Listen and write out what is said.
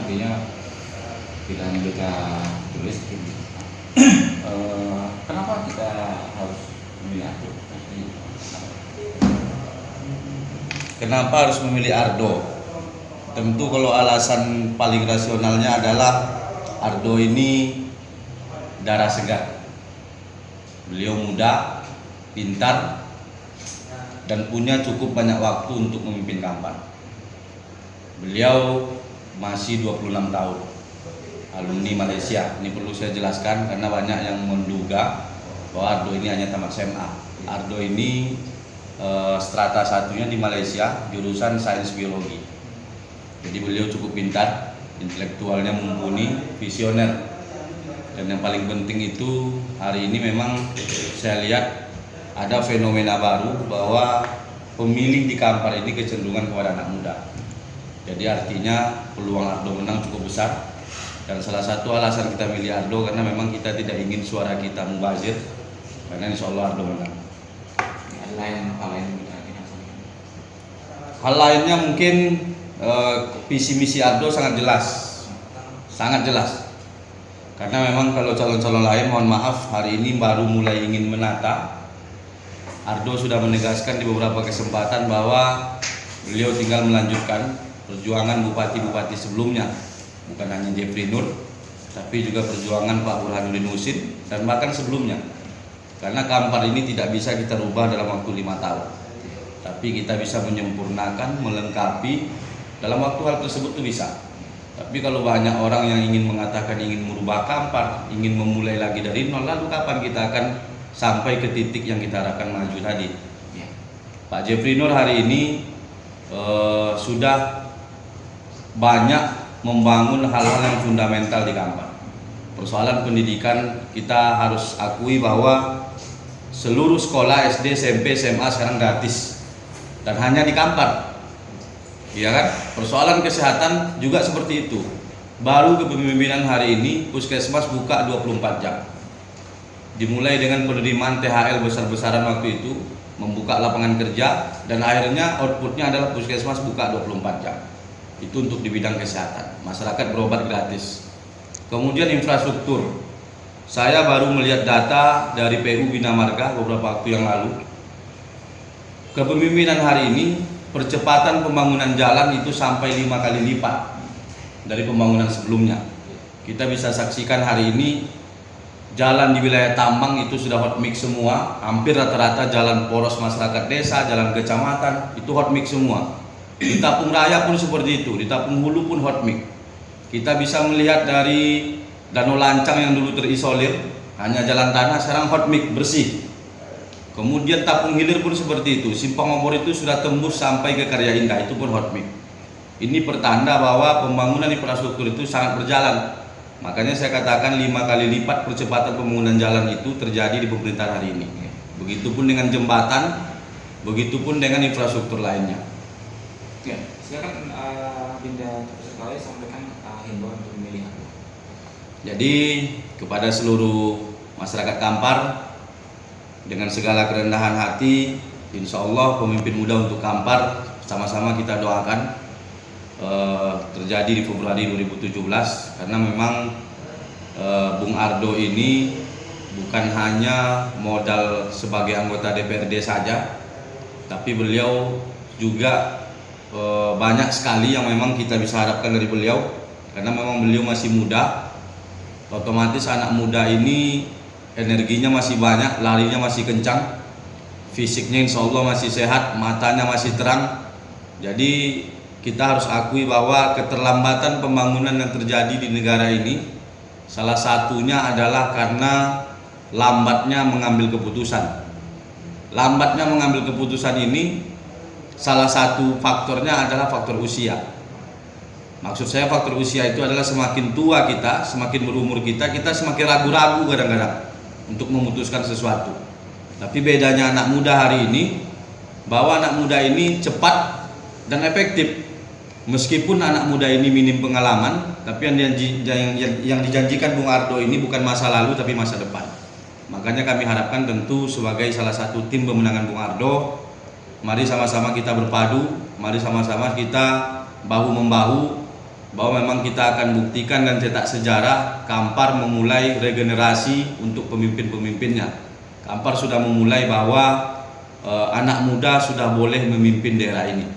artinya tidak hanya kita tulis. Kenapa kita harus memilih Ardo? Kenapa harus memilih Ardo? Tentu kalau alasan paling rasionalnya adalah Ardo ini darah segar. Beliau muda, pintar, dan punya cukup banyak waktu untuk memimpin Kampar. Beliau masih 26 tahun, alumni Malaysia. Ini perlu saya jelaskan karena banyak yang menduga bahwa Ardo ini hanya tamat SMA. Ardo ini strata satunya di Malaysia, jurusan sains biologi. Jadi beliau cukup pintar, intelektualnya mumpuni, visioner. Dan yang paling penting itu hari ini memang saya lihat ada fenomena baru bahwa pemilih di Kampar ini kecenderungan kepada anak muda. Jadi artinya peluang Ardo menang cukup besar. Dan salah satu alasan kita milih Ardo karena memang kita tidak ingin suara kita mubazir, karena insya Allah Ardo menang. Hal lainnya mungkin visi misi Ardo sangat jelas. Karena memang kalau calon-calon lain, mohon maaf, hari ini baru mulai ingin menata. Ardo sudah menegaskan di beberapa kesempatan bahwa beliau tinggal melanjutkan perjuangan bupati-bupati sebelumnya, bukan hanya Jeffrey Nur, tapi juga perjuangan Pak Burhanuddin Husin dan bahkan sebelumnya. Karena Kampar ini tidak bisa kita rubah dalam waktu 5 tahun, tapi kita bisa menyempurnakan, melengkapi dalam waktu hal tersebut itu bisa. Tapi kalau banyak orang yang ingin mengatakan ingin merubah Kampar, ingin memulai lagi dari nol, lalu kapan kita akan sampai ke titik yang kita harapkan maju tadi? Ya. Pak Jeffrey Nur hari ini sudah banyak membangun hal-hal yang fundamental di Kampar. Persoalan pendidikan kita harus akui bahwa seluruh sekolah SD, SMP, SMA sekarang gratis dan hanya di Kampar. Iya kan? Persoalan kesehatan juga seperti itu. Baru kepemimpinan hari ini Puskesmas buka 24 jam. Dimulai dengan penerimaan THL besar-besaran waktu itu, membuka lapangan kerja, dan akhirnya outputnya adalah Puskesmas buka 24 jam. Itu untuk di bidang kesehatan. Masyarakat berobat gratis. Kemudian infrastruktur. Saya baru melihat data dari PU Bina Marga beberapa waktu yang lalu. Kepemimpinan hari ini percepatan pembangunan jalan itu sampai 5 kali lipat dari pembangunan sebelumnya. Kita bisa saksikan hari ini jalan di wilayah Tambang itu sudah hot mix semua. Hampir rata-rata jalan poros masyarakat desa, jalan kecamatan itu hot mix semua. Di Tapung Raya pun seperti itu, di Tapung Hulu pun hot mix. Kita bisa melihat dari Danau Lancang yang dulu terisolir, hanya jalan tanah, sekarang hot mix bersih. Kemudian Tapung Hilir pun seperti itu, Simpang Obor itu sudah tembus sampai ke Karya Indah, itu pun hot mix. Ini pertanda bahwa pembangunan infrastruktur itu sangat berjalan. Makanya saya katakan 5 kali lipat percepatan pembangunan jalan itu terjadi di pemerintahan hari ini. Begitupun dengan jembatan, begitupun dengan infrastruktur lainnya. Ya, silakan Binda Sekali sampaikan himbauan untuk memilih Ardo. Jadi kepada seluruh masyarakat Kampar, dengan segala kerendahan hati, insya Allah pemimpin muda untuk Kampar sama-sama kita doakan terjadi di Februari 2017, karena memang Bung Ardo ini bukan hanya modal sebagai anggota DPRD saja, tapi beliau juga banyak sekali yang memang kita bisa harapkan dari beliau, karena memang beliau masih muda. Otomatis anak muda ini energinya masih banyak, larinya masih kencang, fisiknya insya Allah masih sehat, matanya masih terang. Jadi kita harus akui bahwa keterlambatan pembangunan yang terjadi di negara ini salah satunya adalah karena lambatnya mengambil keputusan. Lambatnya mengambil keputusan ini salah satu faktornya adalah faktor usia. Maksud saya faktor usia itu adalah semakin tua kita, semakin berumur kita semakin ragu-ragu kadang-kadang untuk memutuskan sesuatu. Tapi bedanya anak muda hari ini, bahwa anak muda ini cepat dan efektif. Meskipun anak muda ini minim pengalaman, tapi yang dijanjikan Bung Ardo ini bukan masa lalu tapi masa depan. Makanya kami harapkan tentu sebagai salah satu tim pemenangan Bung Ardo, mari sama-sama kita berpadu, mari sama-sama kita bahu-membahu bahwa memang kita akan buktikan dan cetak sejarah. Kampar memulai regenerasi untuk pemimpin-pemimpinnya. Kampar sudah memulai bahwa anak muda sudah boleh memimpin daerah ini.